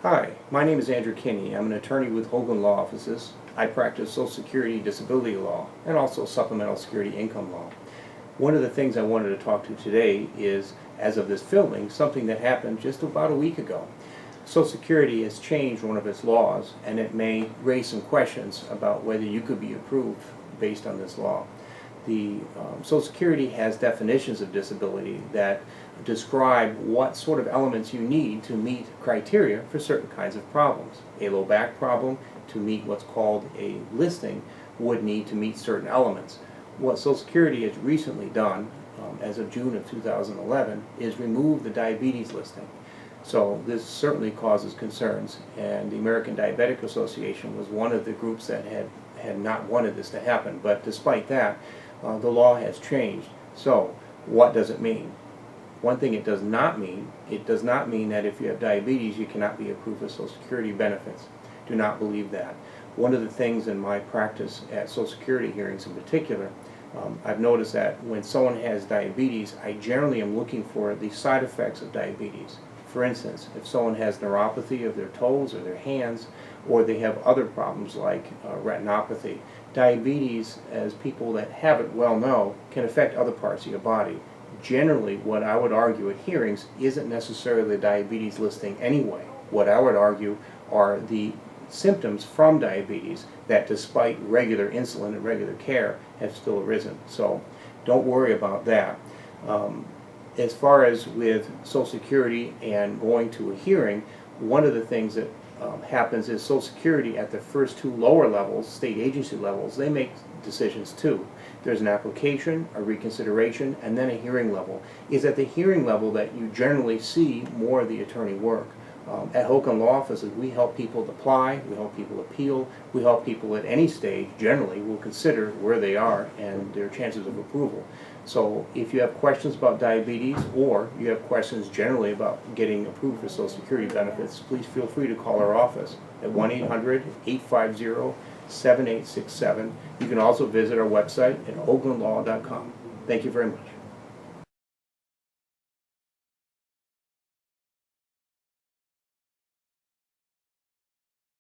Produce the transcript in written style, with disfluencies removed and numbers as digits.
Hi, my name is Andrew Kinney. I'm an attorney with Hoglund Law Offices. I practice Social Security disability law and also supplemental security income law. One of the things I wanted to talk to today is, as of this filming, something that happened just about a week ago. Social Security has changed one of its laws, and it may raise some questions about whether you could be approved based on this law. The Social Security has definitions of disability that describe what sort of elements you need to meet criteria for certain kinds of problems. A low back problem, to meet what's called a listing, would need to meet certain elements. What Social Security has recently done, as of June of 2011, is remove the diabetes listing. So this certainly causes concerns, and the American Diabetic Association was one of the groups that had not wanted this to happen. But despite that, the law has changed. So what does it mean? One thing it does not mean that if you have diabetes you cannot be approved for Social Security benefits. Do not believe that. One of the things in my practice at Social Security hearings in particular, I've noticed that when someone has diabetes, I generally am looking for the side effects of diabetes. For instance, if someone has neuropathy of their toes or their hands, or they have other problems like retinopathy, diabetes, as people that have it well know, can affect other parts of your body. Generally, what I would argue at hearings isn't necessarily the diabetes listing anyway. What I would argue are the symptoms from diabetes that, despite regular insulin and regular care, have still arisen. So don't worry about that. As far as with Social Security and going to a hearing, one of the things that happens is Social Security at the first two lower levels, state agency levels, they make decisions too. There's an application, a reconsideration, and then a hearing level. It's at the hearing level that you generally see more of the attorney work. At Hoglund Law Offices, we help people apply, we help people appeal, we help people at any stage, generally, will consider where they are and their chances of approval. So if you have questions about diabetes, or you have questions generally about getting approved for Social Security benefits, please feel free to call our office at 1-800-850-7867. You can also visit our website at hoglundlaw.com. Thank you very much.